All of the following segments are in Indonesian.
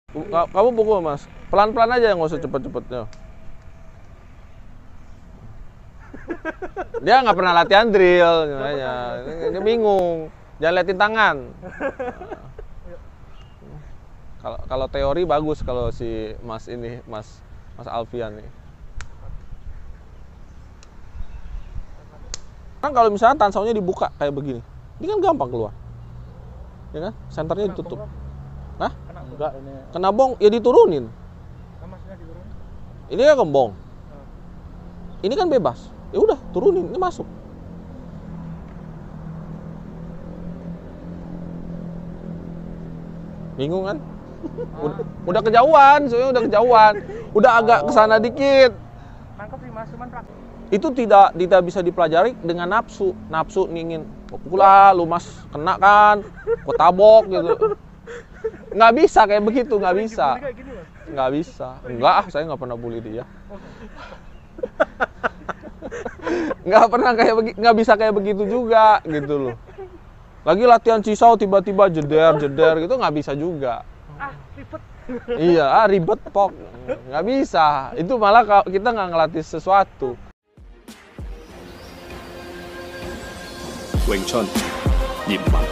Kamu pukul mas, pelan-pelan aja, nggak usah cepet-cepetnya. Dia nggak pernah latihan drill, makanya dia bingung. Jangan liatin tangan. Kalau teori bagus kalau si Mas ini, Mas Alfian nih. Kan kalau misalnya tansaunya dibuka kayak begini, ini kan gampang keluar, ya kan? Senternya ditutup. Hah? Enggak, ini. Kena bong, ya diturunin. Maksudnya diturunin? Ini kan gembong. Ini kan bebas. Ya udah, turunin, ini masuk. Bingung kan? Udah kejauhan, soalnya udah kejauhan. Udah agak kesana dikit. Nangkep sih mas, cuman praktis. Itu tidak bisa dipelajari dengan nafsu. Nafsu ingin, pula lu mas kena kan, kok tabok gitu. Nggak bisa kayak begitu, nggak bisa. Nggak bisa. Enggak, saya nggak pernah bully dia. Nggak pernah kayak begitu, nggak bisa kayak begitu juga gitu loh. Lagi latihan cisau tiba-tiba jeder gitu nggak bisa juga. Ribet. Iya, ribet pok. Nggak bisa. Itu malah kita nggak ngelatih sesuatu. Wing Chun, Yipman.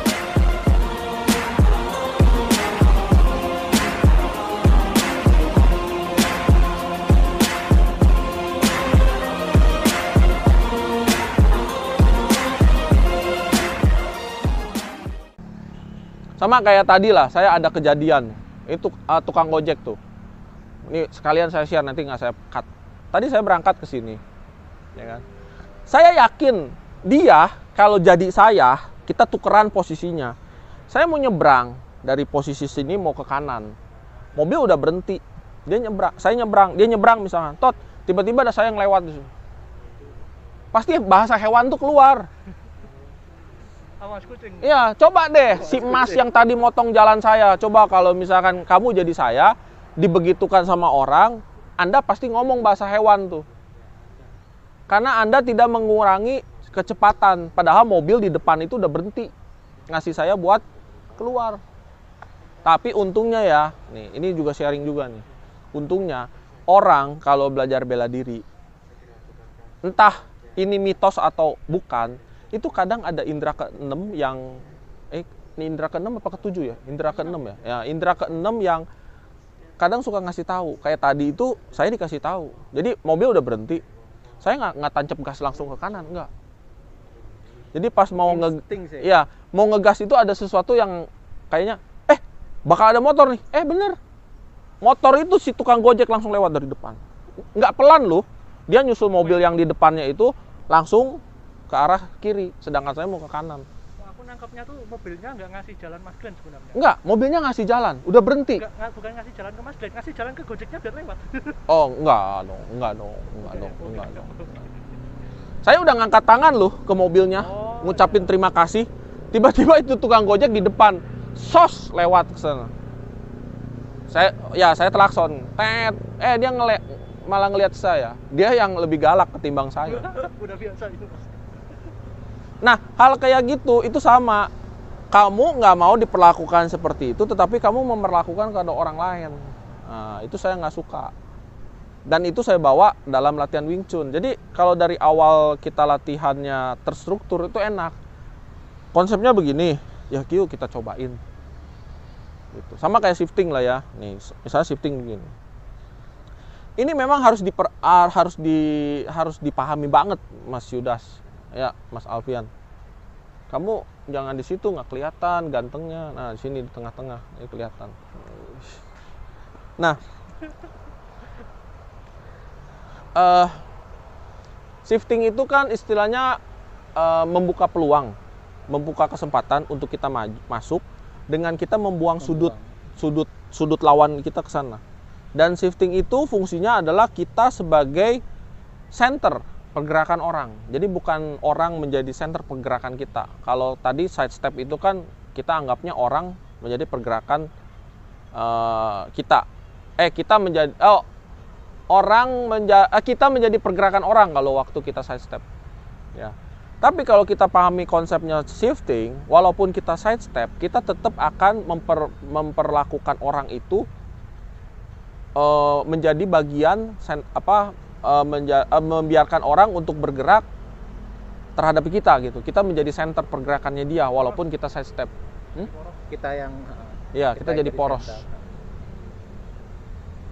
Sama kayak tadi lah, saya ada kejadian. Itu tukang gojek tuh. Ini sekalian saya share, nanti nggak saya cut. Tadi saya berangkat ke sini, ya kan? Saya yakin dia kalau jadi saya, kita tukeran posisinya. Saya mau nyebrang dari posisi sini mau ke kanan. Mobil udah berhenti. Dia nyebrang, saya nyebrang, dia nyebrang misalnya. Tot, tiba-tiba ada saya yang lewat di sini. Pasti bahasa hewan tuh keluar. Awas kucing. Iya, coba deh si Mas yang tadi motong jalan saya. Coba kalau misalkan kamu jadi saya, dibegitukan sama orang, Anda pasti ngomong bahasa hewan tuh. Karena Anda tidak mengurangi kecepatan, padahal mobil di depan itu udah berhenti ngasih saya buat keluar. Tapi untungnya ya, nih ini juga sharing juga nih. Untungnya orang kalau belajar bela diri, entah ini mitos atau bukan, itu kadang ada indera ke-6 yang ini indera ke-6 apa ke-7 ya? Indera ke-6 ya. Ya, indera ke-6 yang kadang suka ngasih tahu. Kayak tadi itu saya dikasih tahu. Jadi mobil udah berhenti. Saya nggak tancap gas langsung ke kanan, enggak. Jadi pas mau mau ngegas itu ada sesuatu yang kayaknya bakal ada motor nih. Bener. Motor itu si tukang gojek langsung lewat dari depan. Nggak pelan loh. Dia nyusul mobil yang di depannya itu langsung ke arah kiri, sedangkan saya mau ke kanan. Aku nangkepnya tuh mobilnya nggak ngasih jalan Mas Glenn sebenarnya. Enggak, mobilnya ngasih jalan, udah berhenti. Bukan ngasih jalan ke Mas Glenn, ngasih jalan ke gojeknya biar lewat. Oh, enggak dong. Saya udah ngangkat tangan loh ke mobilnya, ngucapin terima kasih. Tiba-tiba itu tukang gojek di depan, sos lewat ke sana. Saya telakson. Dia malah ngelihat saya. Dia yang lebih galak ketimbang saya. Udah biasa itu. Nah, hal kayak gitu itu sama. Kamu nggak mau diperlakukan seperti itu, tetapi kamu memperlakukan kepada orang lain. Nah, itu saya nggak suka. Dan itu saya bawa dalam latihan Wing Chun. Jadi kalau dari awal kita latihannya terstruktur itu enak. Konsepnya begini, ya yuk kita cobain. Gitu. Sama kayak shifting lah ya. Nih, misalnya shifting begini. Ini memang harus dipahami banget, Mas Yudas, ya Mas Alfian. Kamu jangan di situ nggak kelihatan gantengnya. Nah di sini di tengah-tengah ini kelihatan. Nah, shifting itu kan istilahnya membuka peluang, membuka kesempatan untuk kita masuk dengan kita membuang sudut lawan kita ke sana. Dan shifting itu fungsinya adalah kita sebagai center pergerakan orang. Jadi bukan orang menjadi center pergerakan kita. Kalau tadi side step itu kan kita anggapnya orang menjadi pergerakan kita. Kita menjadi pergerakan orang kalau waktu kita side step. Ya. Tapi kalau kita pahami konsepnya shifting, walaupun kita side step, kita tetap akan memperlakukan orang itu menjadi bagian membiarkan orang untuk bergerak terhadap kita gitu. Kita menjadi center pergerakannya dia walaupun kita side step. Kita yang Iya, kita jadi poros. center.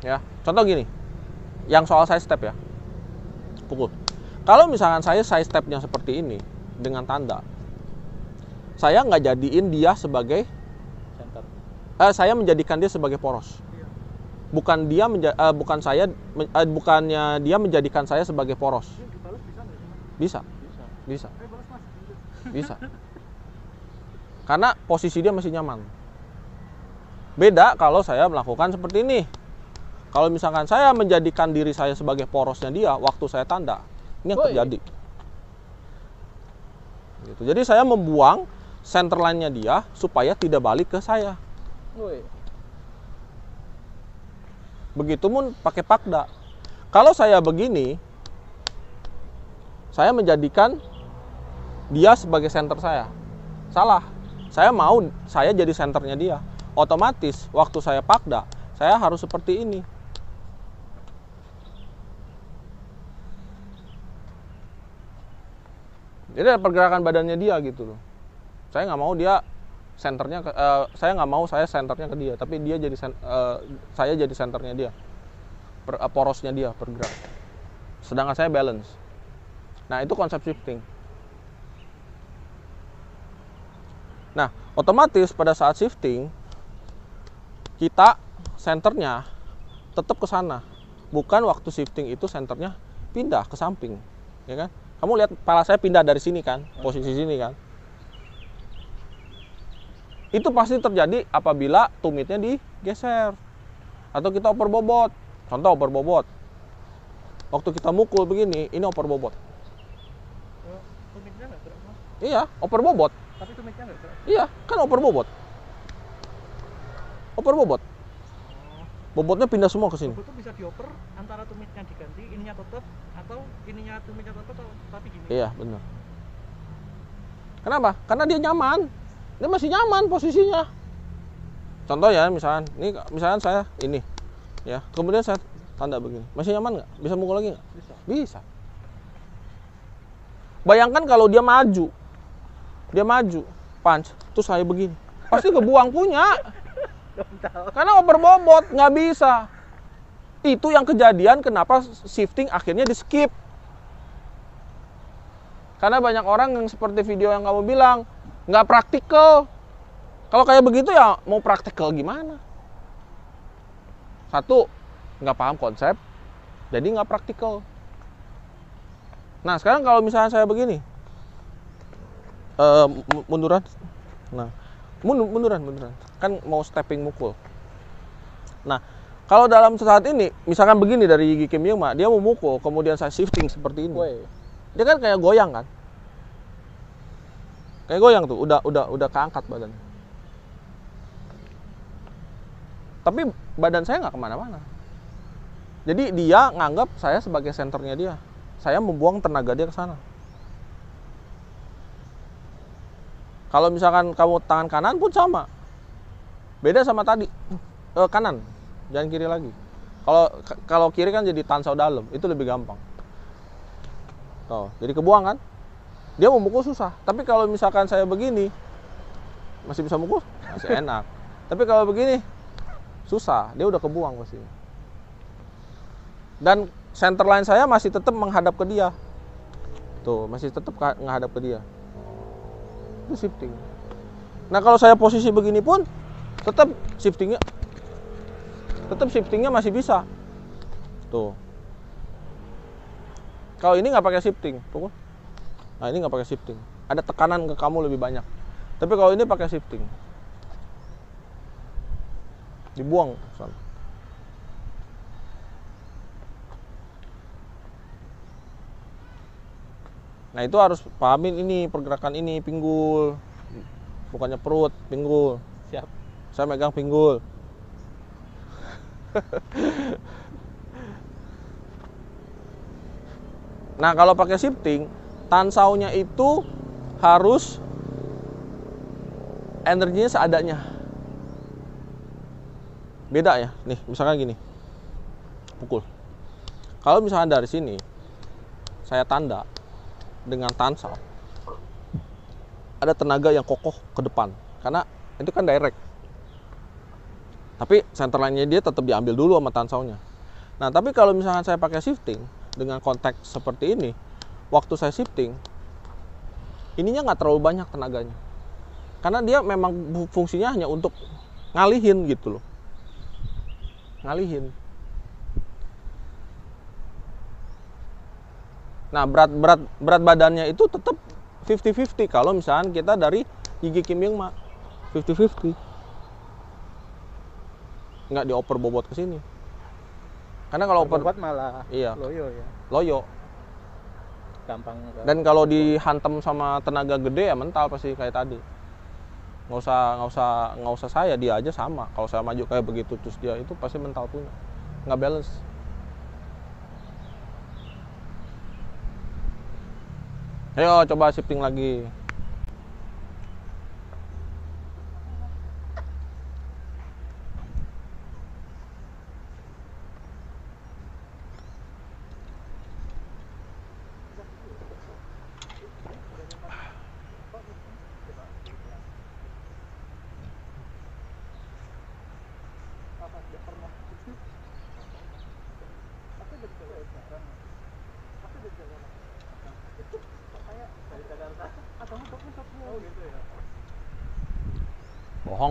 Ya, contoh gini. Yang soal side step ya. Pukul. Kalau misalkan saya side stepnya seperti ini dengan tanda, saya nggak jadiin dia sebagai Center. saya menjadikan dia sebagai poros. Bukan dia bukannya dia menjadikan saya sebagai poros. Ini dibalas bisa nggak sih, Mas? Bisa, Bisa. bisa, Balas, Mas. bisa. Karena posisi dia masih nyaman. Beda kalau saya melakukan seperti ini. Kalau misalkan saya menjadikan diri saya sebagai porosnya dia waktu saya tanda, ini yang terjadi. Gitu. Jadi saya membuang center line-nya dia supaya tidak balik ke saya. Woi. Begitu pun pakai pakda. Kalau saya begini, saya menjadikan dia sebagai center saya. Salah. Saya jadi senternya dia. Otomatis waktu saya pakda, saya harus seperti ini. Jadi ada pergerakan badannya dia gitu loh. Saya nggak mau dia senternya, saya nggak mau saya senternya ke dia, tapi dia jadi saya jadi senternya dia, porosnya dia bergerak. Sedangkan saya balance. Nah itu konsep shifting. Nah otomatis pada saat shifting kita senternya tetap ke sana, bukan waktu shifting itu senternya pindah ke samping, ya kan? Kamu lihat kepala saya pindah dari sini kan, posisi sini kan. Itu pasti terjadi apabila tumitnya digeser atau kita oper bobot. Contoh oper bobot. Waktu kita mukul begini, ini oper bobot. Tumitnya nggak gerak, Mas. Iya, oper bobot. Tapi tumitnya nggak gerak. Iya, kan oper bobot. Oper bobot. Bobotnya pindah semua ke sini. Bobot itu bisa dioper antara tumitnya diganti, ininya tetap, atau ininya tumitnya tetap, tapi gini. Iya, benar. Kenapa? Karena dia nyaman. Dia masih nyaman posisinya. Contoh ya, misalkan saya ini, ya, kemudian saya tanda begini, masih nyaman nggak? Bisa mukul lagi nggak? Bisa. Bisa. Bayangkan kalau dia maju, punch, terus saya begini, pasti kebuang punya. Karena oper bobot nggak bisa. Itu yang kejadian kenapa shifting akhirnya di skip. Karena banyak orang yang seperti video yang kamu bilang nggak praktikal. Kalau kayak begitu ya mau praktikal gimana? Satu, nggak paham konsep, jadi nggak praktikal. Nah sekarang kalau misalnya saya begini, munduran, nah munduran, kan mau stepping mukul. Nah kalau dalam saat ini, misalkan begini dari Gigi Kim Yung, dia mau mukul, kemudian saya shifting seperti ini, dia kan kayak goyang kan? Kayak goyang tuh, udah keangkat badannya. Tapi badan saya nggak kemana-mana. Jadi dia nganggap saya sebagai senternya dia. Saya membuang tenaga dia ke sana. Kalau misalkan kamu tangan kanan pun sama. Beda sama tadi. Kanan, jangan kiri lagi. Kalau kiri kan jadi tansau dalam, itu lebih gampang. Tuh, jadi kebuang kan? Dia mau mukul susah. Tapi kalau misalkan saya begini, masih bisa mukul, masih enak. Tapi kalau begini, susah. Dia udah kebuang pasti. Dan center line saya masih tetap menghadap ke dia. Tuh, masih tetap menghadap ke dia. Itu shifting. Nah, kalau saya posisi begini pun tetap shiftingnya masih bisa. Tuh. Kalau ini nggak pakai shifting, pukul. Nah, ini nggak pakai shifting. Ada tekanan ke kamu lebih banyak. Tapi kalau ini pakai shifting, dibuang. Nah itu harus pahamin ini pergerakan ini, pinggul, bukannya perut, pinggul. Siap. Saya megang pinggul. Nah kalau pakai shifting, tansaunya itu harus energinya seadanya. Beda ya, nih misalkan gini, pukul. Kalau misalnya dari sini saya tanda dengan tansal, ada tenaga yang kokoh ke depan karena itu kan direct. Tapi center line-nya dia tetap diambil dulu sama tansalnya. Nah, tapi kalau misalkan saya pakai shifting dengan konteks seperti ini, waktu saya shifting, ininya nggak terlalu banyak tenaganya. Karena dia memang fungsinya hanya untuk ngalihin gitu loh. Ngalihin. Nah, berat badannya itu tetap 50-50 kalau misalkan kita dari gigi Kim Yung Ma 50-50. Nggak dioper bobot ke sini. Karena kalau oper Bobot malah iya, loyo ya. loyo. Gampang. Dan kalau dihantam sama tenaga gede ya mental pasti kayak tadi. Nggak usah saya, dia aja sama. Kalau saya maju kayak begitu terus dia itu pasti mental punya. Nggak balance. Ayo coba shifting lagi.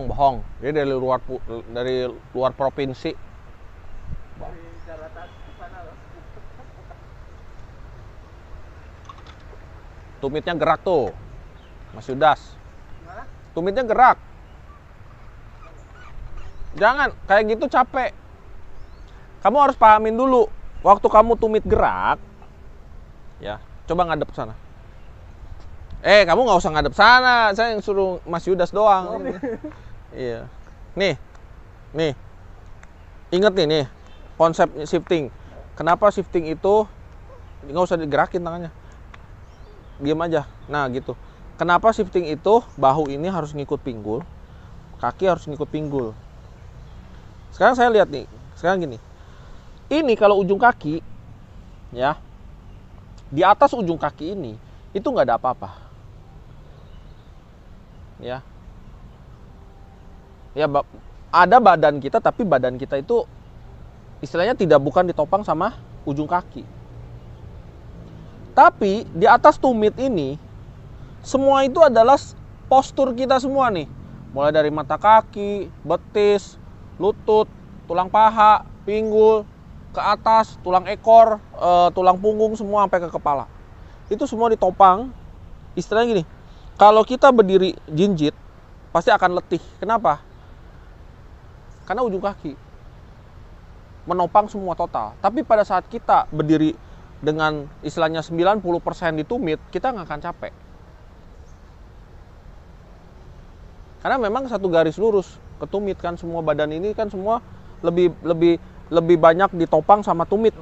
Bohong. Dia dari luar provinsi. Tumitnya gerak tuh, Mas Yudas. Tumitnya gerak. Jangan kayak gitu capek. Kamu harus pahamin dulu. Waktu kamu tumit gerak, ya coba ngadep ke sana. Kamu nggak usah ngadep sana. Saya yang suruh Mas Yudas doang. Iya. Nih. Ingat nih konsep shifting. Kenapa shifting itu nggak usah digerakin tangannya. Diam aja. Nah gitu. Kenapa shifting itu bahu ini harus ngikut pinggul, kaki harus ngikut pinggul. Sekarang saya lihat nih. Sekarang gini. Ini kalau ujung kaki, ya, di atas ujung kaki ini itu nggak ada apa-apa. Ya, ada badan kita, tapi badan kita itu istilahnya bukan ditopang sama ujung kaki. Tapi di atas tumit ini semua itu adalah postur kita semua nih. Mulai dari mata kaki, betis, lutut, tulang paha, pinggul, ke atas, tulang ekor, tulang punggung semua sampai ke kepala. Itu semua ditopang. Istilahnya gini, kalau kita berdiri jinjit pasti akan letih. Kenapa? Karena ujung kaki menopang semua total. Tapi pada saat kita berdiri dengan istilahnya 90% di tumit, kita nggak akan capek. Karena memang satu garis lurus ke tumit kan, semua badan ini kan semua lebih banyak ditopang sama tumit.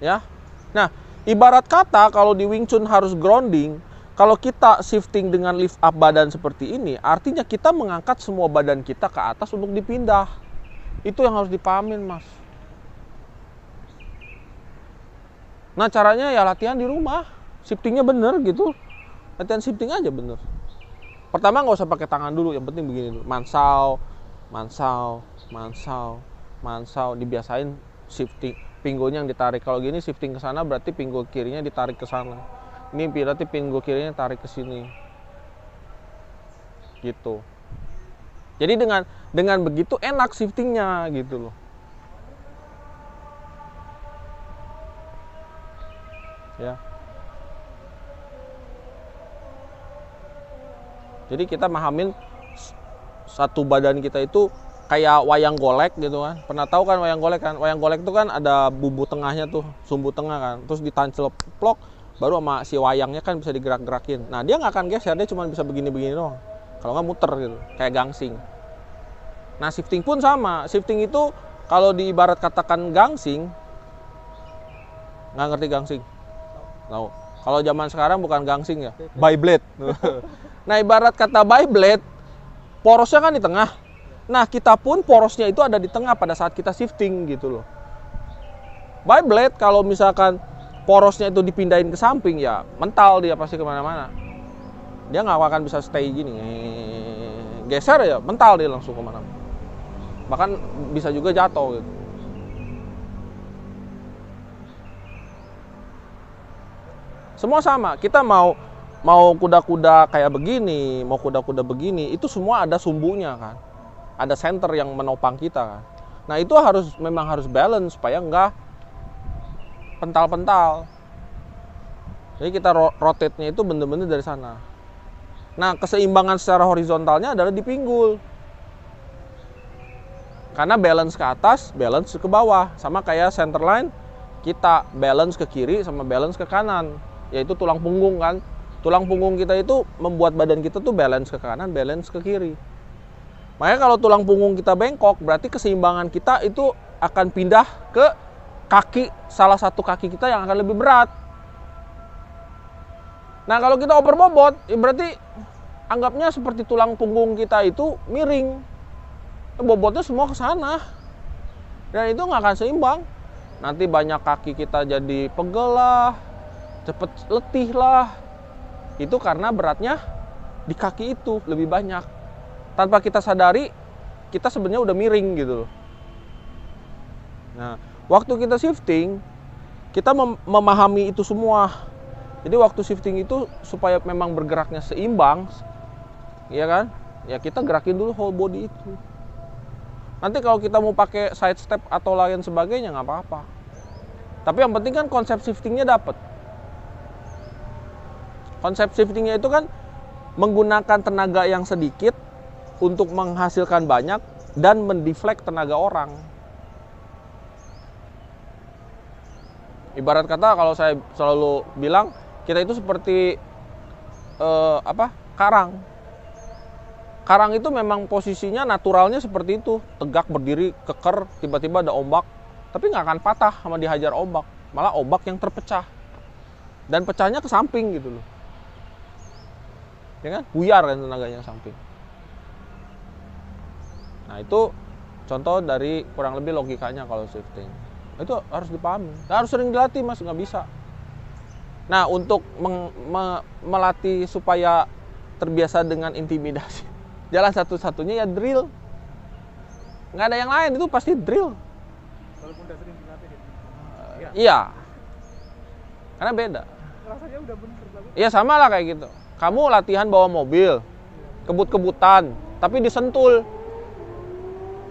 Ya. Nah, ibarat kata kalau di Wing Chun harus grounding, kalau kita shifting dengan lift up badan seperti ini, artinya kita mengangkat semua badan kita ke atas untuk dipindah. Itu yang harus dipahamin, Mas. Nah, caranya ya latihan di rumah. Shiftingnya bener gitu. Latihan shifting aja bener. Pertama nggak usah pakai tangan dulu, yang penting begini dulu. Mansau, dibiasain shifting. Pinggulnya yang ditarik. Kalau gini shifting ke sana berarti pinggul kirinya ditarik ke sana. Ini berarti pinggul kirinya tarik ke sini. Gitu. Jadi dengan begitu enak shiftingnya gitu loh. Ya. Jadi kita mahamin satu badan kita itu kayak wayang golek gitu kan. Pernah tahu kan wayang golek kan? Wayang golek itu kan ada bumbu tengahnya tuh, sumbu tengah kan. Terus ditancel plok, baru sama si wayangnya kan bisa digerak-gerakin. Nah, dia nggak akan geser, dia cuma bisa begini-begini doang. Kalau nggak muter gitu, kayak gangsing. Nah, shifting pun sama. Shifting itu kalau diibarat katakan gangsing, nggak ngerti gangsing? Tahu. Kalau zaman sekarang bukan gangsing ya, Beyblade. Nah, ibarat kata Beyblade, porosnya kan di tengah. Nah, kita pun porosnya itu ada di tengah pada saat kita shifting gitu loh. By blade kalau misalkan porosnya itu dipindahin ke samping, ya mental dia pasti kemana-mana. Dia nggak akan bisa stay gini. Geser ya, mental dia langsung kemana-mana. Bahkan bisa juga jatuh gitu. Semua sama, kita mau kuda-kuda kayak begini, mau kuda-kuda begini, itu semua ada sumbunya kan. Ada center yang menopang kita kan. Nah, itu memang harus balance supaya enggak pental-pental. Jadi kita rotate-nya itu bener-bener dari sana. Nah, keseimbangan secara horizontalnya adalah di pinggul. Karena balance ke atas, balance ke bawah. Sama kayak center line, kita balance ke kiri sama balance ke kanan. Yaitu tulang punggung kan. Tulang punggung kita itu membuat badan kita tuh balance ke kanan, balance ke kiri. Makanya kalau tulang punggung kita bengkok, berarti keseimbangan kita itu akan pindah ke kaki, salah satu kaki kita yang akan lebih berat. Nah, kalau kita overbobot, ya berarti anggapnya seperti tulang punggung kita itu miring. Bobotnya semua ke sana. Dan itu nggak akan seimbang. Nanti banyak kaki kita jadi pegel lah, cepet letih lah. Itu karena beratnya di kaki itu lebih banyak. Tanpa kita sadari, kita sebenarnya udah miring gitu loh. Nah, waktu kita shifting, kita memahami itu semua. Jadi waktu shifting itu supaya memang bergeraknya seimbang, ya kan? Ya kita gerakin dulu whole body itu. Nanti kalau kita mau pakai side step atau lain sebagainya nggak apa-apa. Tapi yang penting kan konsep shiftingnya dapat. Konsep shiftingnya itu kan menggunakan tenaga yang sedikit untuk menghasilkan banyak dan mendeflect tenaga orang. Ibarat kata kalau saya selalu bilang kita itu seperti karang. Karang itu memang posisinya naturalnya seperti itu, tegak berdiri, keker, tiba-tiba ada ombak, tapi nggak akan patah sama dihajar ombak, malah ombak yang terpecah dan pecahnya ke samping gitu loh, ya kan? Buyar kan tenaganya ke samping. Nah itu contoh dari kurang lebih logikanya kalau shifting. Itu harus dipahami, harus sering dilatih mas, nggak bisa. Nah untuk melatih supaya terbiasa dengan intimidasi, jalan satu-satunya ya drill. Nggak ada yang lain, itu pasti drill. Walaupun udah sering dilatih ya? Iya, karena beda. Rasanya udah bener tapi. Iya sama lah kayak gitu. Kamu latihan bawa mobil, kebut-kebutan, tapi disentul.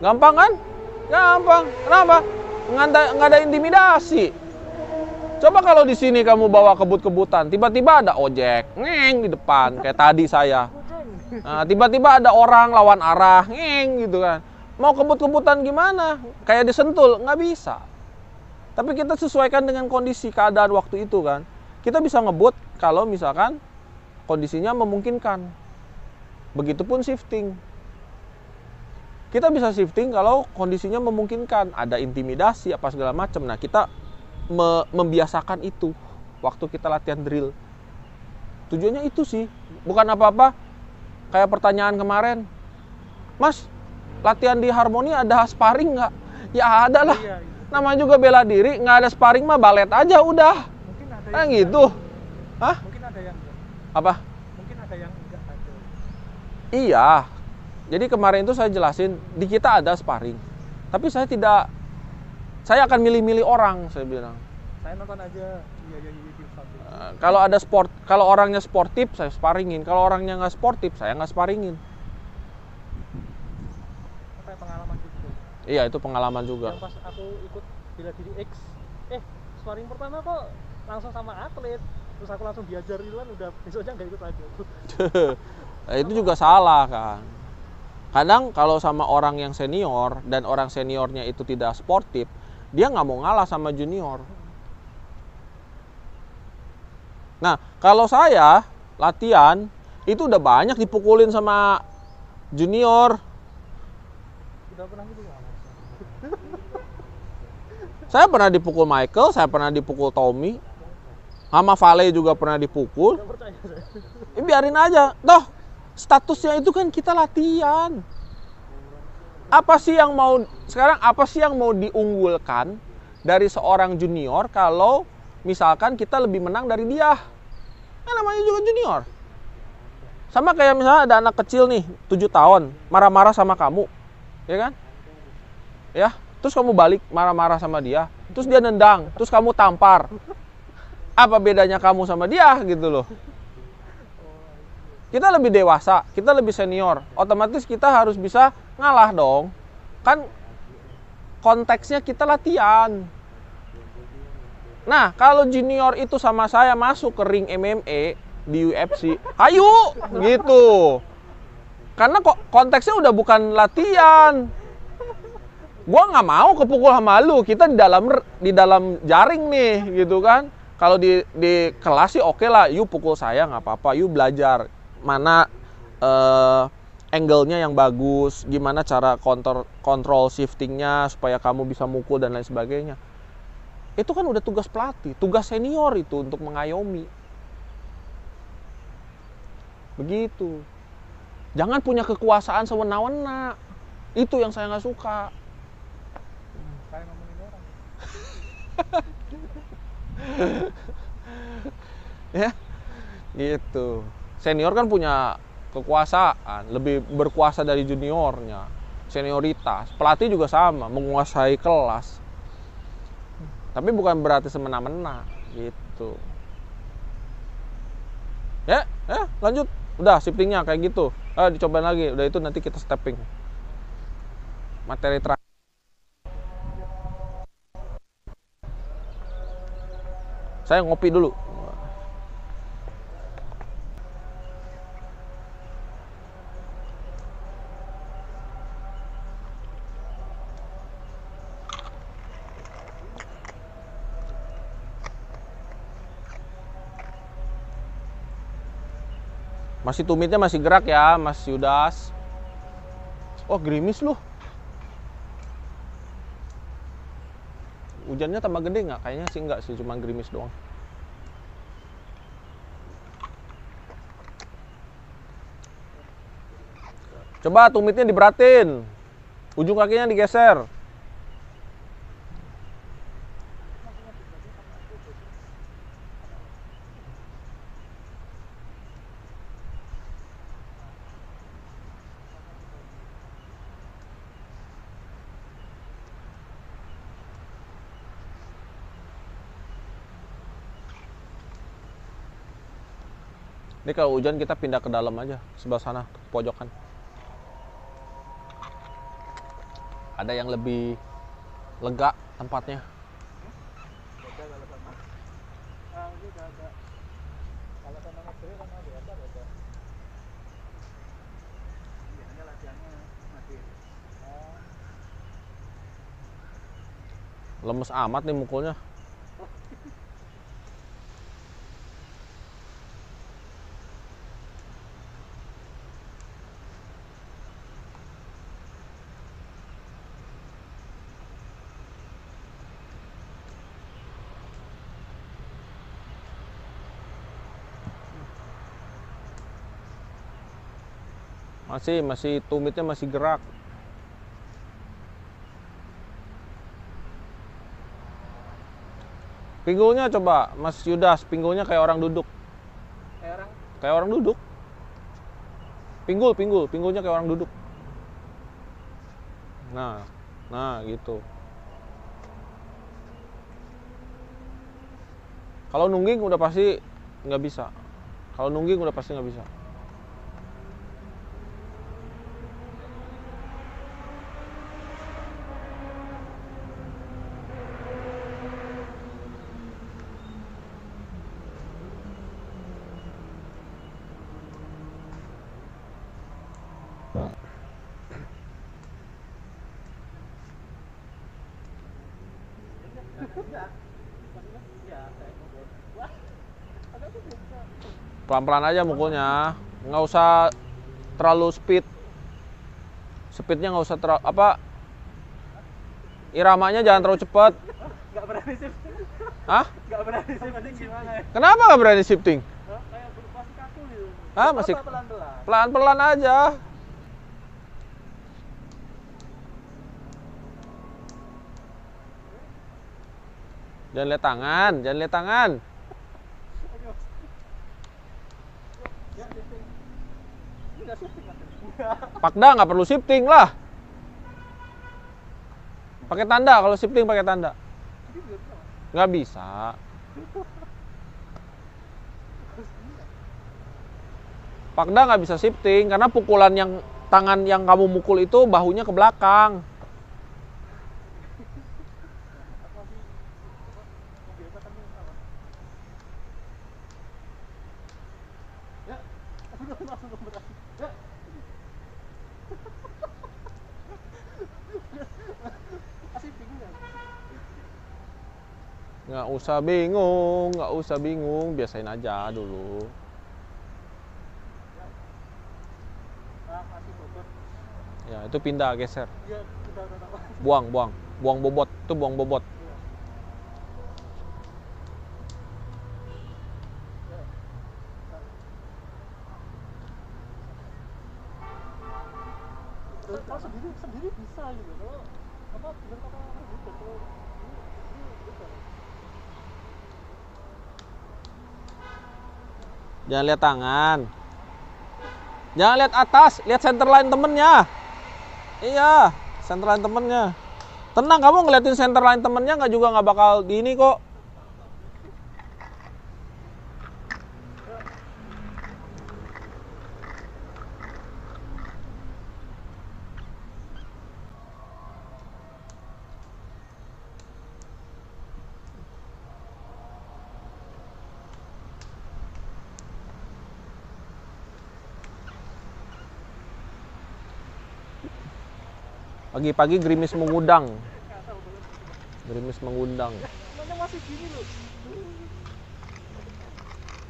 Gampang kan? Gampang. Kenapa? Nggak ada intimidasi. Coba kalau di sini kamu bawa kebut-kebutan, tiba-tiba ada ojek, ngeng di depan, kayak tadi saya. Nah, tiba-tiba ada orang lawan arah, ngeng gitu kan. Mau kebut-kebutan gimana? Kayak disentul, nggak bisa. Tapi kita sesuaikan dengan kondisi keadaan waktu itu kan. Kita bisa ngebut kalau misalkan kondisinya memungkinkan. Begitupun shifting. Kita bisa shifting kalau kondisinya memungkinkan, ada intimidasi apa segala macam. Nah, kita membiasakan itu waktu kita latihan drill. Tujuannya itu sih, bukan apa-apa. Kayak pertanyaan kemarin, Mas, latihan di Harmoni ada sparring nggak? Ya ada lah. Iya. Namanya juga bela diri, nggak ada sparring mah balet aja udah. Mungkin ada Kayak yang gitu. Hah? Mungkin ada yang enggak. Apa? Mungkin ada yang enggak ada. Iya. Jadi kemarin itu saya jelasin, di kita ada sparring. Tapi saya akan milih-milih orang, saya bilang. Saya nonton aja. Iya Kalau orangnya sportif, saya sparringin. Kalau orangnya nggak sportif, saya nggak sparringin. Kayak pengalaman gitu. Iya, itu pengalaman juga. Yang pas aku ikut bela diri X, sparring pertama kok langsung sama atlet. Terus aku langsung diajar duluan, udah besoknya nggak ikut lagi. Nah, itu juga salah kan. Kadang kalau sama orang yang senior dan orang seniornya itu tidak sportif, dia nggak mau ngalah sama junior. Nah, kalau saya latihan itu udah banyak dipukulin sama junior. Udah pernah gitu nggak? Saya pernah dipukul Michael, saya pernah dipukul Tommy, sama Vale juga pernah dipukul. Nggak percaya saya. Biarin aja, toh statusnya itu kan kita latihan. Apa sih yang mau diunggulkan dari seorang junior kalau misalkan kita lebih menang dari dia? Kan namanya juga junior. Sama kayak misalnya ada anak kecil nih, 7 tahun, marah-marah sama kamu. Ya kan? Ya, terus kamu balik marah-marah sama dia, terus dia nendang, terus kamu tampar. Apa bedanya kamu sama dia gitu loh? Kita lebih dewasa, kita lebih senior, otomatis kita harus bisa ngalah dong. Kan konteksnya kita latihan. Nah, kalau junior itu sama saya masuk ke ring MMA di UFC, ayo gitu. Karena kok konteksnya udah bukan latihan. Gua nggak mau kepukul sama lu, kita di dalam jaring nih gitu kan. Kalau di kelas sih oke lah, yuk pukul saya nggak apa-apa, yuk belajar mana angle-nya yang bagus, gimana cara kontrol shifting-nya supaya kamu bisa mukul dan lain sebagainya. Itu kan udah tugas pelatih, tugas senior itu untuk mengayomi. Begitu. Jangan punya kekuasaan sewenang-wenang. Itu yang saya nggak suka. Kayak ngomongin orang. Ya, gitu. Senior kan punya kekuasaan, lebih berkuasa dari juniornya. Senioritas. Pelatih juga sama, menguasai kelas. Tapi bukan berarti semena-mena gitu. Ya, lanjut. Udah shiftingnya kayak gitu. Dicobain lagi. Udah itu nanti kita stepping. Materi terakhir. Saya ngopi dulu. Masih tumitnya masih gerak ya, Mas Yudas. Oh, gerimis loh. Hujannya tambah gede nggak? Kayaknya sih nggak sih, cuma gerimis doang. Coba tumitnya diberatin. Ujung kakinya digeser. Ini kalau hujan kita pindah ke dalam aja, sebelah sana, ke pojokan. Ada yang lebih lega tempatnya. Lemes amat nih mukulnya. Masih tumitnya masih gerak. Pinggulnya coba, Mas Yudas, pinggulnya kayak orang duduk. Kayak orang duduk. Pinggulnya kayak orang duduk. Nah gitu. Kalau nungging udah pasti nggak bisa. Kalau nungging udah pasti nggak bisa. Pelan-pelan aja mukulnya, nggak usah terlalu speed. Speednya nggak usah terlalu iramanya jangan terlalu cepat. Nggak berani shifting. Hah? Nggak berani shifting gimana ya? Kenapa nggak berani shifting? Kayak masih kaku gitu. Hah? Masih pelan-pelan. pelan-pelan aja. Jangan lihat tangan, jangan lihat tangan. Oke, Mas. Ya, shifting. Ini nggak shifting, Mas. Pakda nggak perlu shifting lah. Pakai tanda, kalau shifting pakai tanda. Ini juga bisa, Mas. Nggak bisa. Pakda nggak bisa shifting karena pukulan yang tangan yang kamu mukul itu bahunya ke belakang. Aku masih biasa kan ini apa? Ya, langsung berani. Ya. Masih bingung ya? Nggak usah bingung, biasain aja dulu. Masih bobot. Ya, itu pindah, geser. Ya, udah tahu. Buang bobot, itu buang bobot. Kalau sendiri bisa gitu. Kalau apa bener kata orang gitu. Kalau ini bisa. Jangan lihat tangan. Jangan lihat atas, lihat center line temennya. Iya, center line temennya. Tenang, kamu ngeliatin center line temennya nggak juga nggak bakal di ini kok. Pagi-pagi gerimis mengundang. Gerimis mengundang. Namanya masih gini loh.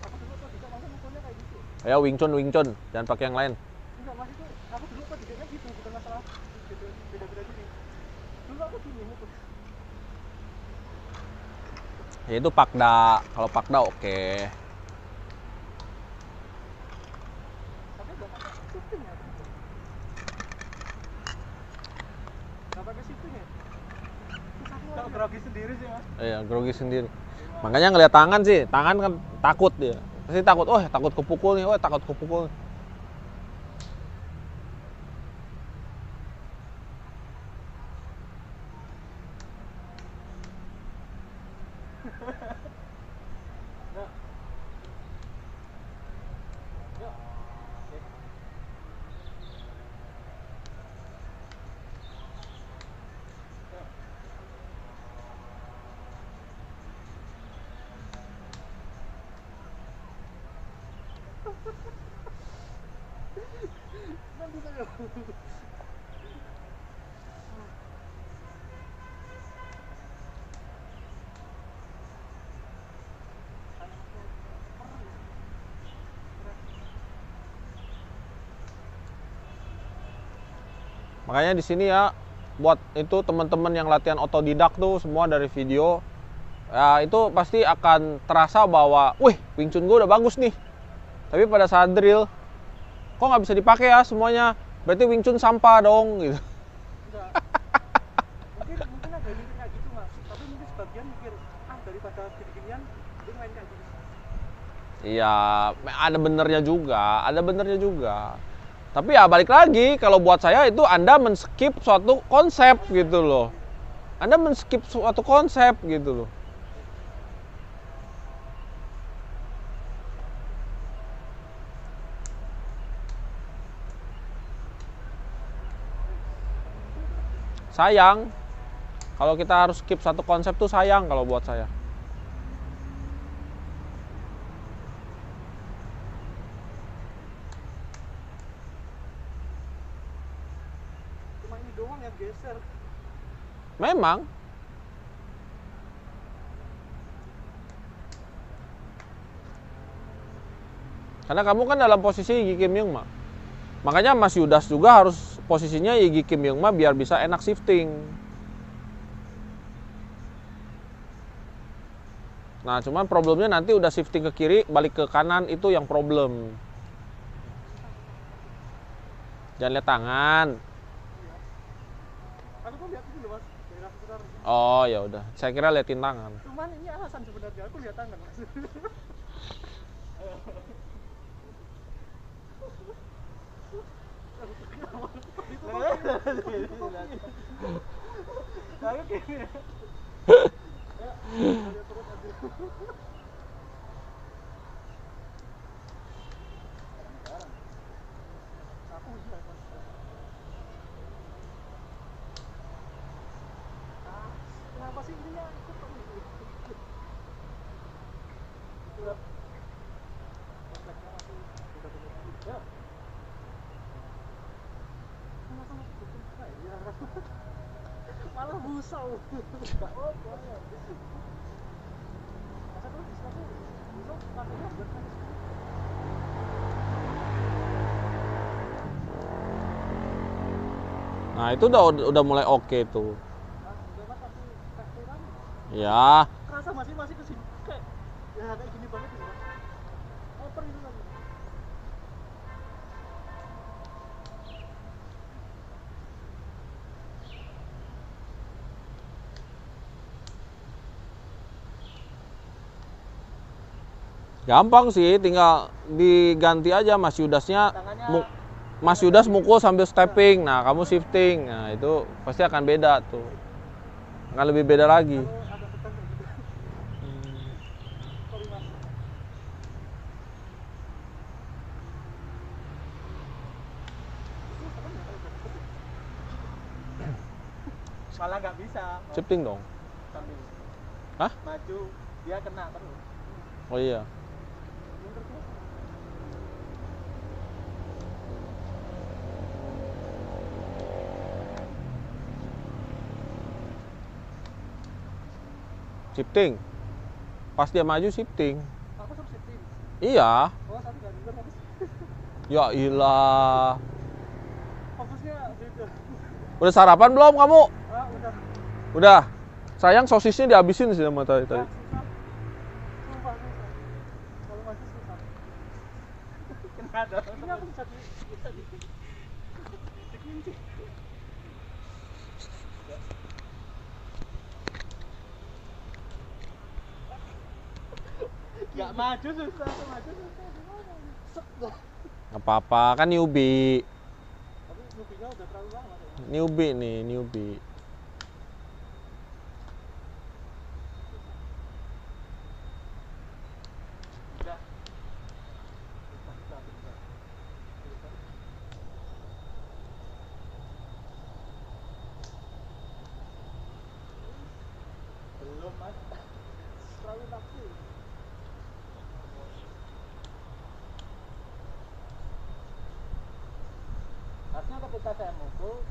Aku dulu kok bisa masa mukulnya kayak gitu. Ayo Wing Chun, jangan pakai yang lain. Enggak, Mas itu aku dulu kok dikanya gitu, bukan masalah gitu, beda-beda gini. Dulu aku gini mukul. Ya itu Pakda. Kalau Pakda oke. Tapi enggak pakai shifting ya. Enggak pakai shifting ya. Kalau grogi sendiri sih, Mas. Iya, grogi sendiri. Makanya ngeliat tangan sih, tangan kan takut dia. Pasti takut, oh takut kepukul nih, oh takut kepukul. Nah. Yuk. Oke. Yuk. Nanti saya. Makanya di sini ya, buat itu teman-teman yang latihan otodidak tuh semua dari video, ya itu pasti akan terasa bahwa, wih, Wing Chun gue udah bagus nih. Tapi pada saat drill, kok nggak bisa dipakai ya semuanya? Berarti Wing Chun sampah dong, gitu. Enggak. Mungkin ada yang mikir kayak gitu, Mas. Tapi mungkin sebagian mikir, daripada gini-ginian, dia main kayak gini. Iya, ada benernya juga. Tapi ya balik lagi, kalau buat saya itu Anda men-skip suatu konsep gitu loh. Anda men-skip suatu konsep gitu loh. Sayang, kalau kita harus skip satu konsep tuh sayang kalau buat saya. Cuma ini doang yang geser. Memang. Karena kamu kan dalam posisi Yi Kim Young Ma. Makanya Mas Yudas juga harus posisinya Yi Kim Young Ma biar bisa enak shifting. Nah, cuman problemnya nanti udah shifting ke kiri, balik ke kanan itu yang problem. Jangan lihat tangan. Aku tuh lihat ini loh, Mas. Daerah seputar. Oh ya udah, saya kira liatin tangan. Cuman ini alasan sebenarnya aku lihat tangan mas. Aku gini ya. Aku bisa mas. Kenapa sih ini ya? Ya. Malah busau. Enggak apa. Masa dulu di sana busau pakainya buat apa? Nah itu udah mulai oke tuh. Mas, udah mas aku teksturkan. Ya, Kerasa masih ke sini kayak ya kayak gini banget gitu mas. Oper gitu kan. gampang sih, tinggal diganti aja Mas Yudasnya. Tangannya Mas Yudas mukul sambil stepping, nah kamu shifting, nah itu pasti akan beda tuh, akan lebih beda lagi. kalau ada tekan kayak gitu. Sorry mas. Malah nggak bisa. Shifting dong. Sambil Hah? maju dia kena terus. Oh iya. Mundur terus. Shifting. Pas dia maju shifting. Aku suruh shifting. Oh Iya. satu nggak mundur habis. Ya ilah. Fokusnya beda. Udah sarapan belum kamu? Ah udah. Udah. Sayang sosisnya dihabisin sih sama tadi. Susah. Sumpah susah. Kalau masih susah. Kena ada. Ini aku bisa dikunci. Gak maju susah, maju susah. Gimana? Set dah. Nggak apa-apa, kan newbie. Tapi newbie-nya udah terlalu lama kayaknya. Newbie nih, newbie. Udah. Bisa. Belum mas. Terlalu nafsu. Harusnya ketika saya mukul,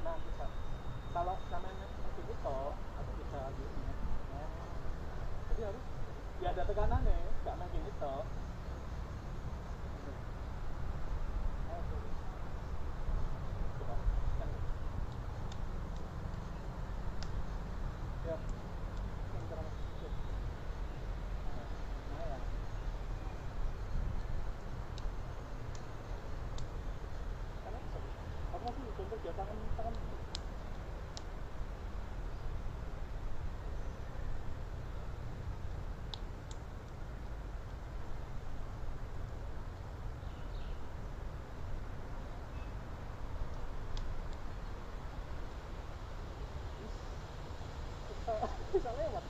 nah bisa. Kalau namanya seperti itu, aku bisa di sini. Jadi harus ya ada tekanannya, nggak main gini toh. Coba. Ya. Nah, ya. Karena bisa. Aku masih contoh dia tangan. Bisa lewat.